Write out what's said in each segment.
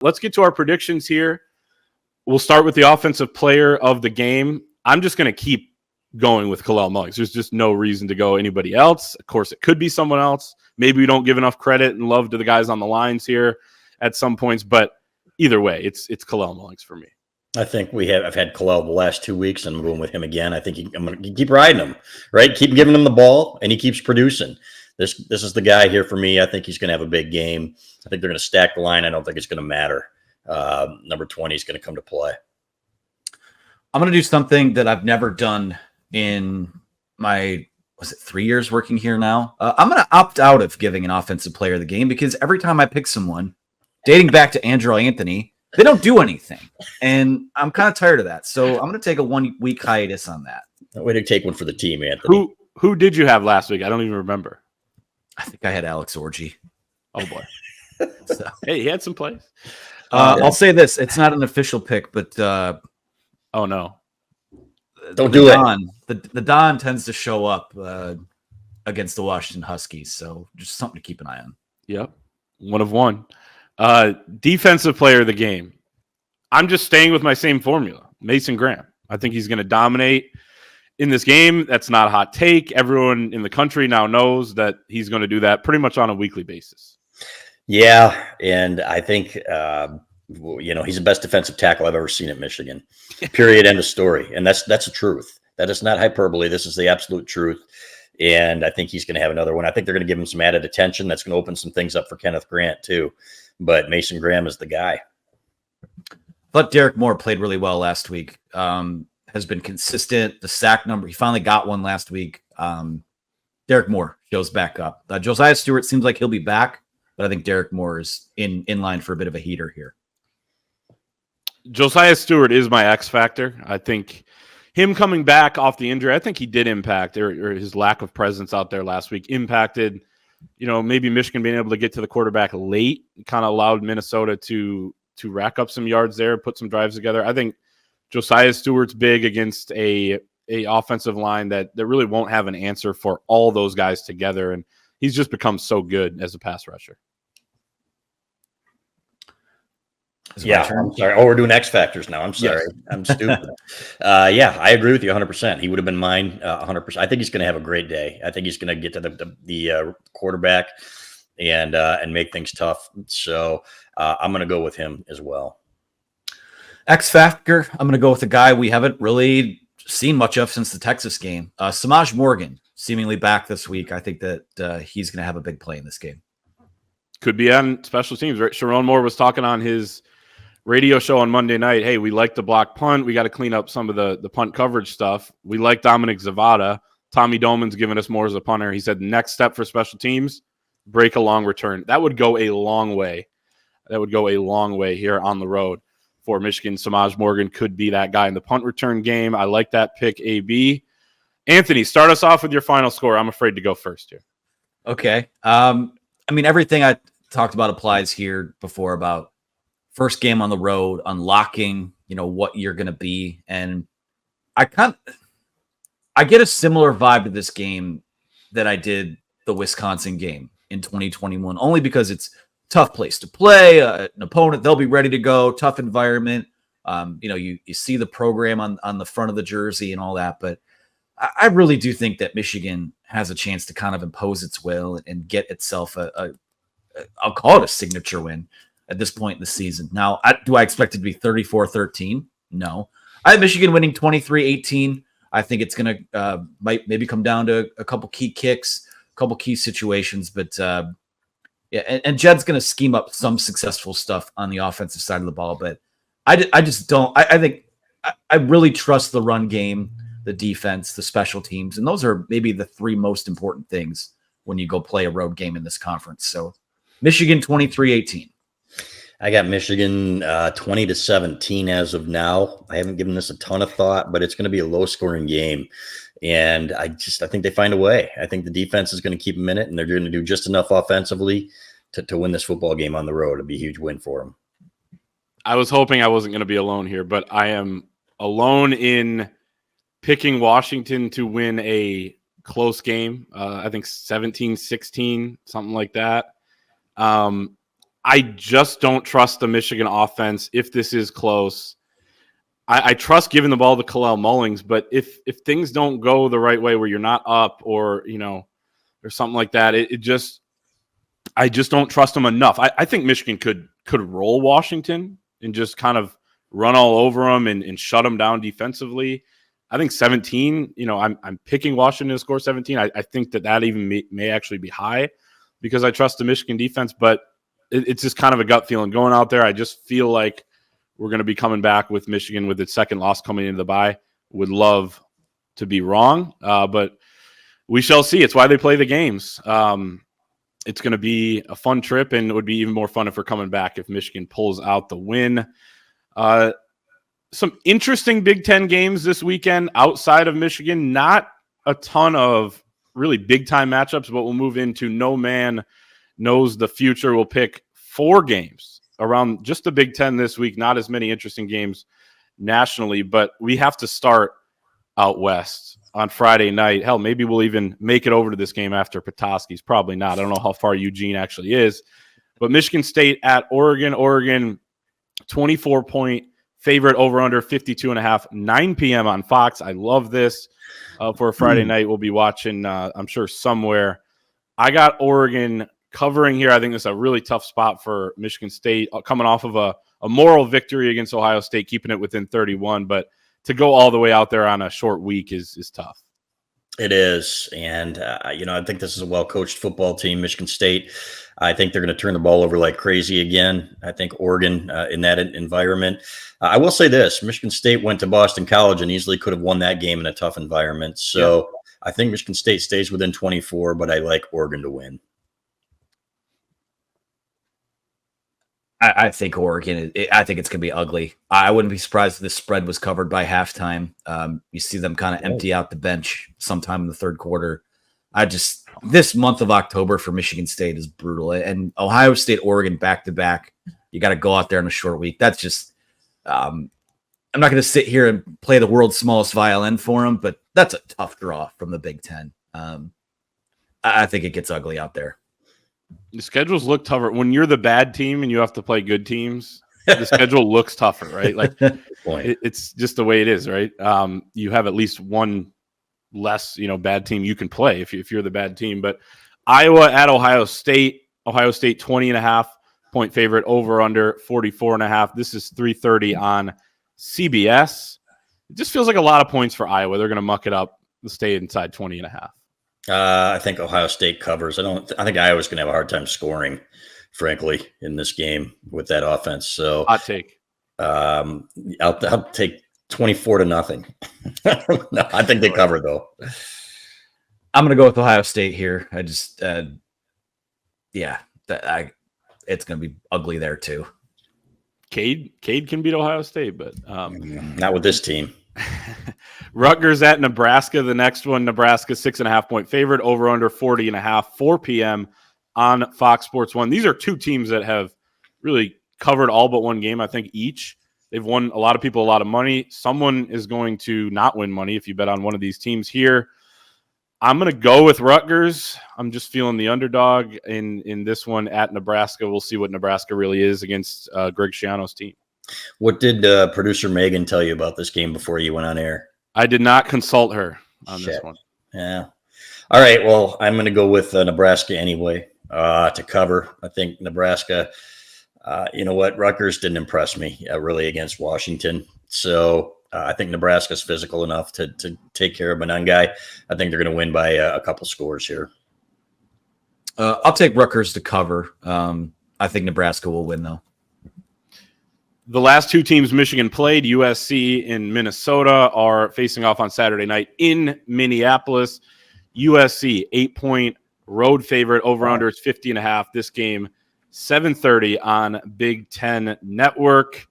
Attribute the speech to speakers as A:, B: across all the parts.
A: Let's get to our predictions here. We'll start with the offensive player of the game. I'm just going to keep going with Khalil Mullings. There's just no reason to go anybody else. Of course, it could be someone else. Maybe we don't give enough credit and love to the guys on the lines here at some points, but either way, it's Khalil Mullings for me.
B: I think I've had Khalil the last 2 weeks, and I'm going with him again. I think I'm going to keep riding him, right? Keep giving him the ball, and he keeps producing. This is the guy here for me. I think he's going to have a big game. I think they're going to stack the line. I don't think it's going to matter. Number 20 is going to come to play.
C: I'm going to do something that I've never done in my, 3 years working here now? I'm going to opt out of giving an offensive player the game because every time I pick someone, dating back to Andrew Anthony, they don't do anything. And I'm kind of tired of that. So I'm going to take a 1 week hiatus on that.
B: Way to take one for the team, Anthony.
A: Who did you have last week? I don't even remember.
C: I think I had Alex Orji.
A: Oh, boy. So. Hey, he had some plays.
C: I'll say this. It's not an official pick, but
A: oh, no.
B: Don't do it.
C: The Don tends to show up against the Washington Huskies, so just something to keep an eye on.
A: Yep. 1 of 1. Defensive player of the game. I'm just staying with my same formula. Mason Graham. I think he's going to dominate in this game. That's not a hot take. Everyone in the country now knows that he's going to do that pretty much on a weekly basis.
B: Yeah, and I think he's the best defensive tackle I've ever seen at Michigan. Period. End of story. And that's the truth. That is not hyperbole. This is the absolute truth. And I think he's going to have another one. I think they're going to give him some added attention. That's going to open some things up for Kenneth Grant too. But Mason Graham is the guy.
C: I thought Derek Moore played really well last week. Has been consistent. The sack number, he finally got one last week. Derek Moore shows back up. Josiah Stewart seems like he'll be back, but I think Derek Moore is in line for a bit of a heater here.
A: Josiah Stewart is my X factor. I think him coming back off the injury, I think he did impact, or his lack of presence out there last week impacted, maybe Michigan being able to get to the quarterback late, kind of allowed Minnesota to rack up some yards there, put some drives together. I think Josiah Stewart's big against a offensive line that really won't have an answer for all those guys together, and he's just become so good as a pass rusher.
B: Yeah, I'm sorry. Oh, we're doing X factors now. I'm sorry. Yes. I'm stupid. Yeah, I agree with you 100%. He would have been mine 100%. I think he's going to have a great day. I think he's going to get to the quarterback and make things tough. So I'm going to go with him as well.
C: X factor, I'm going to go with a guy we haven't really seen much of since the Texas game. Samaj Morgan, seemingly back this week. I think that he's going to have a big play in this game. Could be on special teams, right? Sharon Moore was talking on his radio show on Monday night. Hey, we like the block punt. We got to clean up some of the punt coverage stuff. We like Dominic Zavada. Tommy Doman's giving us more as a punter. He said next step for special teams, break a long return. That would go a long way. That would go a long way here on the road for Michigan. Samaj Morgan could be that guy in the punt return game. I like that pick, AB. Anthony, start us off with your final score. I'm afraid to go first here.
D: Okay. Everything I talked about applies here before about first game on the road, unlocking, what you're going to be. And I get a similar vibe to this game that I did the Wisconsin game in 2021, only because it's a tough place to play, an opponent, they'll be ready to go, tough environment. You see the program on the front of the jersey and all that, but I really do think that Michigan has a chance to kind of impose its will and get itself I'll call it a signature win at this point in the season. Now, do I expect it to be 34-13? No. I have Michigan winning 23-18. I think it's going to might maybe come down to a couple key kicks, a couple key situations, but yeah, and Jed's going to scheme up some successful stuff on the offensive side of the ball, but I just don't. I think I really trust the run game, the defense, the special teams, and those are maybe the three most important things when you go play a road game in this conference. So Michigan 23-18.
B: I got Michigan 20-17 as of now. I haven't given this a ton of thought, but it's going to be a low-scoring game. And I think they find a way. I think the defense is going to keep them in it, and they're going to do just enough offensively to win this football game on the road. It'll be a huge win for them.
A: I was hoping I wasn't going to be alone here, but I am alone in picking Washington to win a close game. I think 17-16, something like that. I I just don't trust the Michigan offense if this is close. I trust giving the ball to Kalel Mullings, but if things don't go the right way where you're not up or, or something like that, I just don't trust them enough. I think Michigan could roll Washington and just kind of run all over them and shut them down defensively. I think 17, I'm picking Washington to score 17. I think that even may actually be high because I trust the Michigan defense, but it's just kind of a gut feeling going out there. I just feel like we're going to be coming back with Michigan with its second loss coming into the bye. Would love to be wrong, but we shall see. It's why they play the games. It's going to be a fun trip, and it would be even more fun if we're coming back if Michigan pulls out the win. Some interesting Big Ten games this weekend outside of Michigan. Not a ton of really big-time matchups, but we'll move into No Man Knows the Future. We'll pick 4 games around just the Big Ten this week. Not as many interesting games nationally, but we have to start out west on Friday night. Hell, maybe we'll even make it over to this game after Petoskey's. Probably not. I don't know how far Eugene actually is. But Michigan State at Oregon. Oregon, 24-point favorite over under 52.5, 9 p.m. on Fox. I love this for a Friday night. We'll be watching, I'm sure, somewhere. I got Oregon covering here. I think it's a really tough spot for Michigan State coming off of a moral victory against Ohio State, keeping it within 31. But to go all the way out there on a short week is tough.
B: It is. And, I think this is a well-coached football team, Michigan State. I think they're going to turn the ball over like crazy again. I think Oregon in that environment. I will say this, Michigan State went to Boston College and easily could have won that game in a tough environment. So I think Michigan State stays within 24, but I like Oregon to win.
C: I think Oregon, I think it's going to be ugly. I wouldn't be surprised if this spread was covered by halftime. You see them kind of empty out the bench sometime in the third quarter. This month of October for Michigan State is brutal. And Ohio State, Oregon back-to-back, you got to go out there in a short week. That's just, I'm not going to sit here and play the world's smallest violin for them, but that's a tough draw from the Big Ten. I think it gets ugly out there.
A: The schedules look tougher when you're the bad team and you have to play good teams. The schedule looks tougher, right? Like it's just the way it is, right? You have at least one less, bad team you can play if you're the bad team. But Iowa at Ohio State 20.5-point favorite over under 44.5. This is 3:30 on CBS. It just feels like a lot of points for Iowa. They're going to muck it up. Stay inside 20.5.
B: I think Ohio State covers. I think Iowa's going to have a hard time scoring, frankly, in this game with that offense. So
A: hot take.
B: I'll take 24-0. No, I think they cover though.
C: I'm going to go with Ohio State here. I just, it's going to be ugly there too.
A: Cade can beat Ohio State, but
B: not with this team.
A: Rutgers at Nebraska. The next one, Nebraska 6.5-point favorite over under 40.5, 4 p.m. on Fox Sports 1. These are two teams that have really covered all but one game, I think, each. They've won a lot of people a lot of money. Someone is going to not win money if you bet on one of these teams here. I'm going to go with Rutgers. I'm just feeling the underdog in this one at Nebraska. We'll see what Nebraska really is against Greg Schiano's team.
B: What did producer Megan tell you about this game before you went on air?
A: I did not consult her on this one.
B: Yeah. All right. Well, I'm going to go with Nebraska anyway to cover. I think Nebraska, you know what? Rutgers didn't impress me really against Washington. So I think Nebraska's physical enough to take care of Monangai. I think they're going to win by a couple scores here.
C: I'll take Rutgers to cover. I think Nebraska will win, though.
A: The last two teams Michigan played, USC and Minnesota, are facing off on Saturday night in Minneapolis. USC, 8-point road favorite. Over-under is 50.5. This game, 7:30 on Big Ten Network.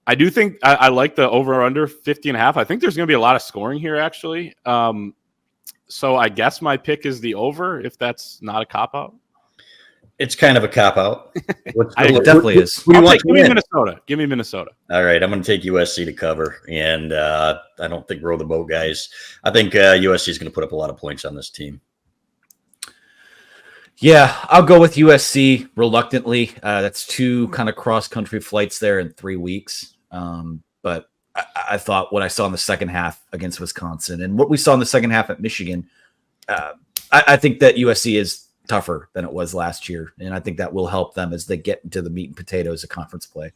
A: I do think I like the over-under 50.5. I think there's going to be a lot of scoring here, actually. So I guess my pick is the over, if that's not a cop-out.
B: It's kind of a cop-out.
C: It definitely is.
A: Give me Minnesota. Give me Minnesota.
B: All right, I'm going to take USC to cover, and I don't think row the boat, guys. I think USC is going to put up a lot of points on this team.
C: Yeah, I'll go with USC reluctantly. That's 2 kind of cross-country flights there in 3 weeks. But I thought what I saw in the second half against Wisconsin and what we saw in the second half at Michigan, I think that USC is tougher than it was last year. And I think that will help them as they get into the meat and potatoes of conference play.